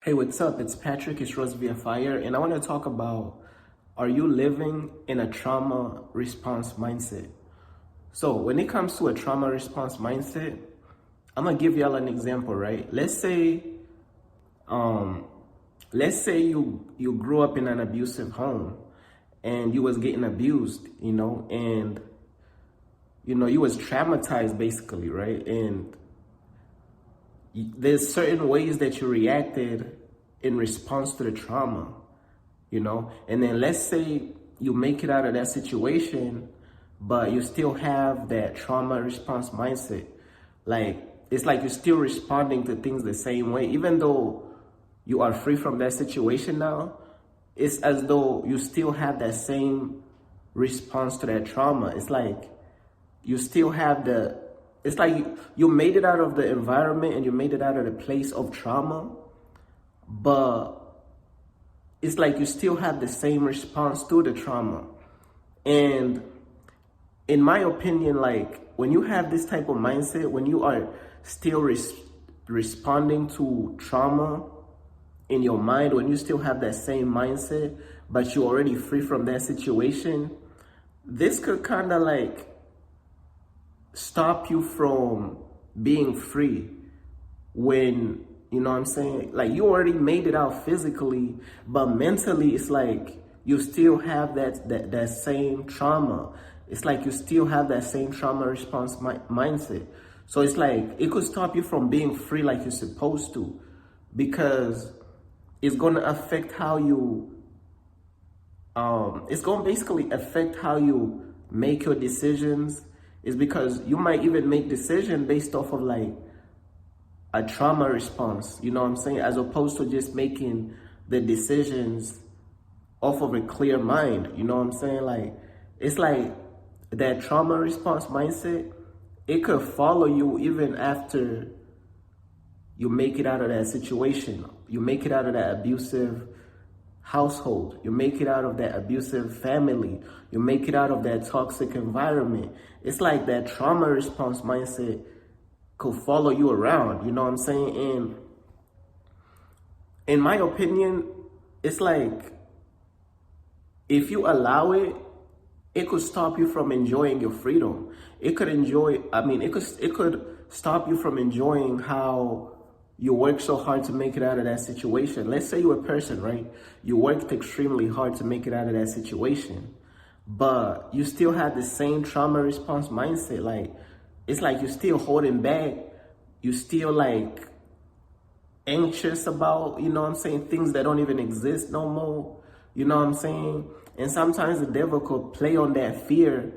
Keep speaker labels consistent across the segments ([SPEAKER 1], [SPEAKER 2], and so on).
[SPEAKER 1] Hey, what's up? It's Patrick, it's Rose via Fire, and I want to talk about, are you living in a trauma response mindset? So when it comes to a trauma response mindset, I'm gonna give y'all an example, right? Um, let's say you grew up in an abusive home and you was getting abused, and you was traumatized basically, right? And there's certain ways that you reacted in response to the trauma, and then let's say you make it out of that situation, but you still have that trauma response mindset. Like, it's like you're still responding to things the same way, even though you are free from that situation now. It's as though you still have that same response to that trauma. It's like you still have it's like you made it out of the environment and you made it out of the place of trauma, but it's like you still have the same response to the trauma. And in my opinion, like, when you have this type of mindset, when you are still responding to trauma in your mind, when you still have that same mindset, but you're already free from that situation, this could kind of like stop you from being free. When, you know what I'm saying? Like, you already made it out physically, but mentally it's like you still have that same trauma. It's like you still have that same trauma response mindset. So it's like it could stop you from being free like you're supposed to, because it's going to affect how you it's going to basically affect how you make your decisions. Is because you might even make decisions based off of like a trauma response, you know what I'm saying, as opposed to just making the decisions off of a clear mind, you know what I'm saying? Like, it's like that trauma response mindset, it could follow you even after you make it out of that situation. You make it out of that abusive household. You make it out of that abusive family. You make it out of that toxic environment. It's like that trauma response mindset could follow you around, you know what I'm saying? And in my opinion, it's like if you allow it, it could stop you from enjoying your freedom. It could stop you from enjoying how you work so hard to make it out of that situation. Let's say you're a person, right? You worked extremely hard to make it out of that situation, but you still have the same trauma response mindset. Like, it's like you're still holding back. You still like anxious about, you know what I'm saying, things that don't even exist no more. You know what I'm saying? And sometimes the devil could play on that fear,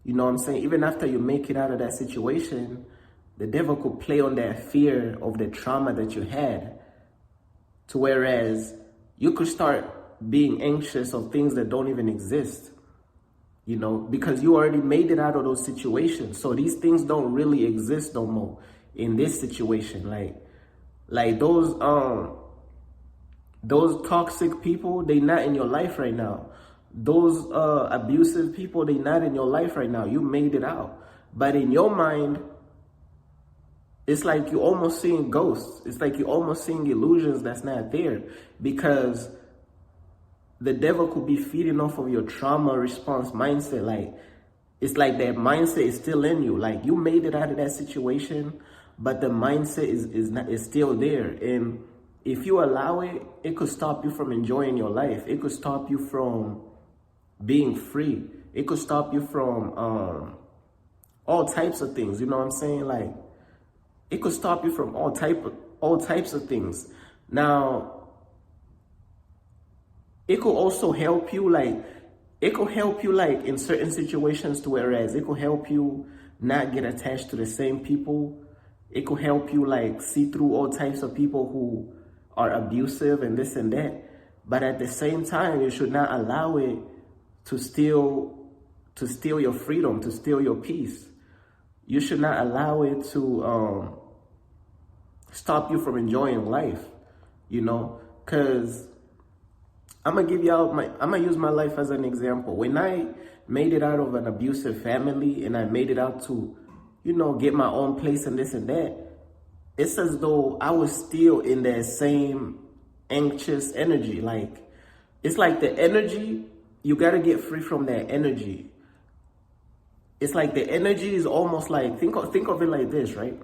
[SPEAKER 1] you know what I'm saying? Even after you make it out of that situation, the devil could play on that fear of the trauma that you had, to whereas you could start being anxious of things that don't even exist, because you already made it out of those situations. So these things don't really exist no more in this situation. Like those toxic people, they not in your life right now. Those abusive people, they not in your life right now. You made it out. But in your mind, it's like you're almost seeing ghosts. It's like you're almost seeing illusions that's not there, because the devil could be feeding off of your trauma response mindset. Like, it's like that mindset is still in you. Like, you made it out of that situation, but the mindset is still there. And if you allow it, it could stop you from enjoying your life. It could stop you from being free. It could stop you from all types of things. You know what I'm saying? Like, it could stop you from all types of things. Now, it could also help you, like, in certain situations, to whereas it could help you not get attached to the same people. It could help you like see through all types of people who are abusive and this and that. But at the same time, you should not allow it to steal your freedom, to steal your peace. You should not allow it to stop you from enjoying life, because I'm gonna use my life as an example. When I made it out of an abusive family and I made it out to, get my own place and this and that, it's as though I was still in that same anxious energy. Like, it's like the energy, you got to get free from that energy. It's like the energy is almost like, think of it like this, right?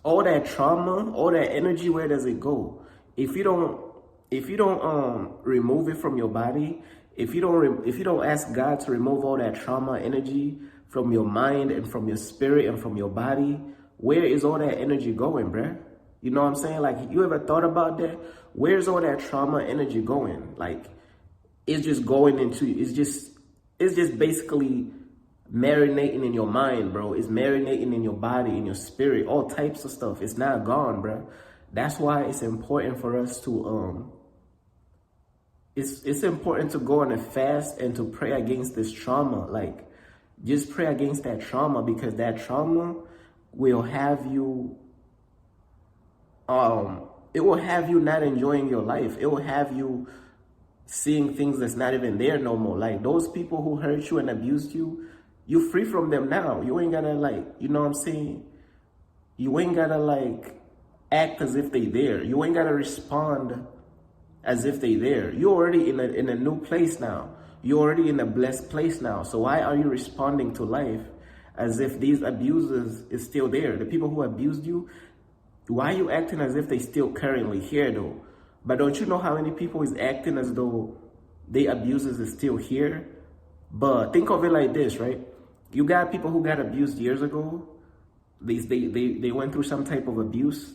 [SPEAKER 1] All that trauma, all that energy, where does it go? If you don't remove it from your body, if you don't ask God to remove all that trauma energy from your mind and from your spirit and from your body, where is all that energy going, bruh? You know what I'm saying? Like, you ever thought about that? Where's all that trauma energy going? Like, it's just going into, it's just basically marinating in your mind, bro. It's marinating in your body, in your spirit, all types of stuff. It's not gone, bro. That's why it's important for us to it's important to go on a fast and to pray against this trauma. Like, just pray against that trauma, because that trauma will have you it will have you not enjoying your life. It will have you seeing things that's not even there no more. Like, those people who hurt you and abused you, you free from them now. You ain't gotta, like, you know what I'm saying? You ain't gotta, like, act as if they there. You ain't gotta respond as if they there. You're already in a new place now. You're already in a blessed place now. So why are you responding to life as if these abusers is still there? The people who abused you, why are you acting as if they still currently here though? But don't you know how many people is acting as though they abusers is still here? But think of it like this, right? You got people who got abused years ago. They went through some type of abuse,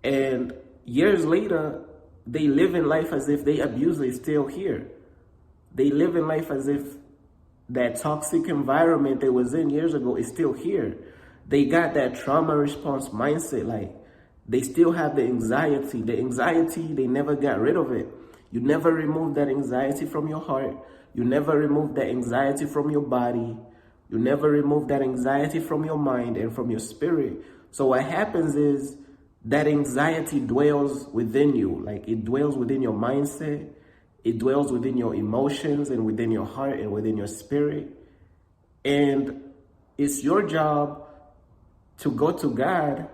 [SPEAKER 1] and years later, they live in life as if they abuser is still here. They live in life as if that toxic environment they was in years ago is still here. They got that trauma response mindset. Like, they still have the anxiety. The anxiety, they never got rid of it. You never remove that anxiety from your heart. You never remove that anxiety from your body. You never remove that anxiety from your mind and from your spirit. So what happens is that anxiety dwells within you. Like, it dwells within your mindset. It dwells within your emotions and within your heart and within your spirit. And it's your job to go to God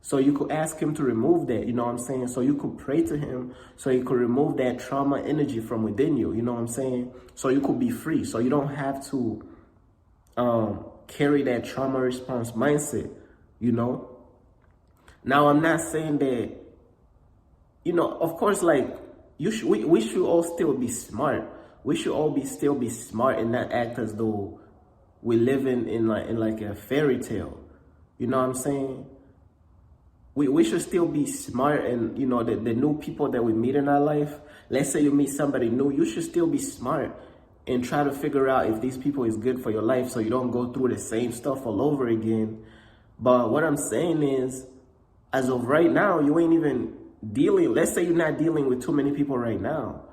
[SPEAKER 1] so you could ask him to remove that, you know what I'm saying? So you could pray to him so he could remove that trauma energy from within you, you know what I'm saying? So you could be free. So you don't have to carry that trauma response mindset, you know? Now, I'm not saying that, you know, of course, like, we should all still be smart. We should all still be smart and not act as though we're living in like a fairy tale. You know what I'm saying? We should still be smart, and, you know, the new people that we meet in our life, let's say you meet somebody new, you should still be smart and try to figure out if these people is good for your life so you don't go through the same stuff all over again. But what I'm saying is, as of right now, you ain't even dealing, let's say you're not dealing with too many people right now.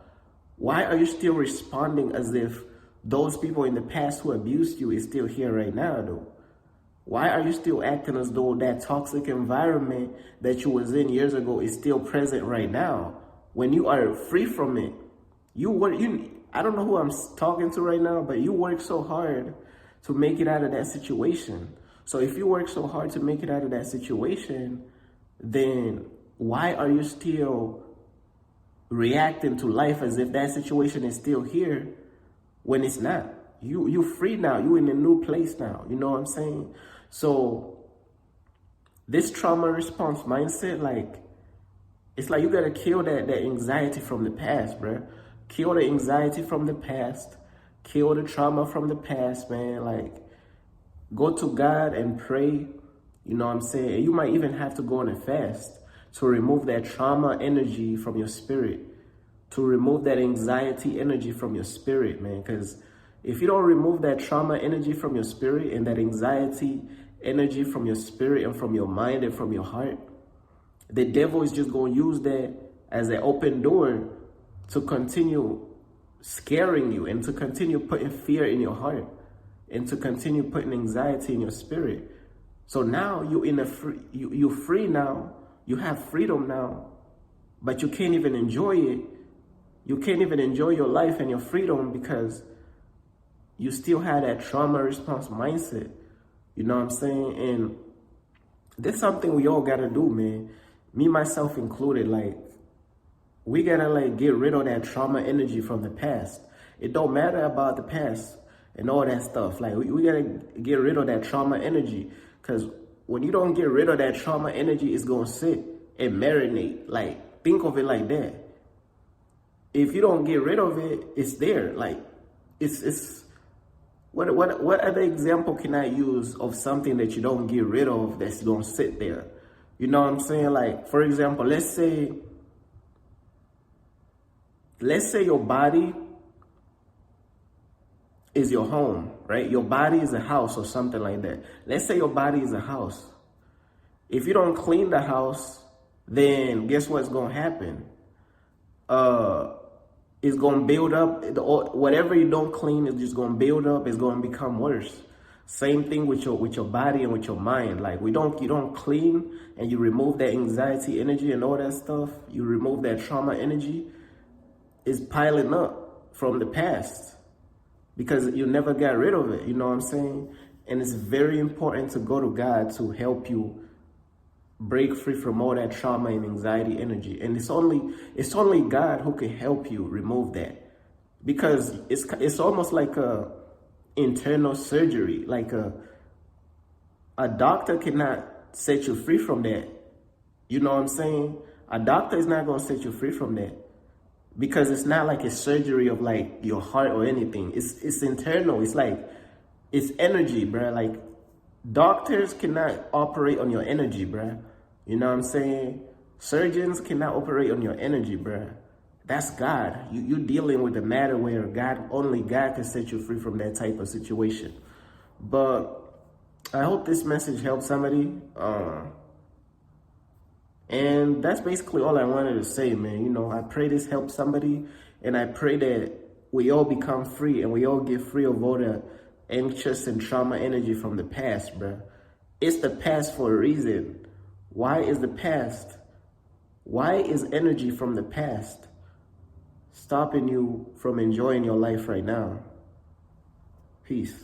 [SPEAKER 1] Why are you still responding as if those people in the past who abused you is still here right now though? Why are you still acting as though that toxic environment that you was in years ago is still present right now? When you are free from it, I don't know who I'm talking to right now, but you work so hard to make it out of that situation. So if you work so hard to make it out of that situation, then why are you still reacting to life as if that situation is still here when it's not? You free now. You in a new place now. You know what I'm saying? So this trauma response mindset, like, it's like you gotta kill that anxiety from the past, bro. Kill the anxiety from the past. Kill the trauma from the past, man. Like, go to God and pray. You know what I'm saying? And you might even have to go on a fast to remove that trauma energy from your spirit, to remove that anxiety energy from your spirit, man. Because if you don't remove that trauma energy from your spirit and that anxiety energy from your spirit and from your mind and from your heart, the devil is just going to use that as an open door to continue scaring you and to continue putting fear in your heart and to continue putting anxiety in your spirit. So now you're free now. You have freedom now, but you can't even enjoy it. You can't even enjoy your life and your freedom because you still have that trauma response mindset. You know what I'm saying? And that's something we all got to do, man. Me, myself included. Like, we gotta like get rid of that trauma energy from the past. It don't matter about the past and all that stuff. Like we gotta get rid of that trauma energy, because when you don't get rid of that trauma energy, it's gonna sit and marinate. Like, think of it like that. If you don't get rid of it, it's there. Like, it's what other example can I use of something that you don't get rid of that's gonna sit there? You know what I'm saying? Like, for example, let's say your body is your home, right? Your body is a house or something like that. Let's say your body is a house. If you don't clean the house, then guess what's gonna happen? It's gonna build up. Whatever you don't clean is just gonna build up. It's gonna become worse. Same thing with your body and with your mind. Like, you don't clean and you remove that anxiety energy and all that stuff. You remove that trauma energy. It's piling up from the past because you never got rid of it. You know what I'm saying? And it's very important to go to God to help you break free from all that trauma and anxiety energy. And it's only God who can help you remove that, because it's almost like a internal surgery. Like a doctor cannot set you free from that. You know what I'm saying? A doctor is not going to set you free from that, because it's not like a surgery of like your heart or anything. It's internal. It's like, it's energy, bruh. Like, doctors cannot operate on your energy, bruh. You know what I'm saying? Surgeons cannot operate on your energy, bruh. That's God. You're dealing with a matter where only God can set you free from that type of situation. But I hope this message helps somebody. And that's basically all I wanted to say, man. You know, I pray this helps somebody, and I pray that we all become free and we all get free of all the anxious and trauma energy from the past, bruh. It's the past for a reason. Why is the past? Why is energy from the past stopping you from enjoying your life right now? Peace.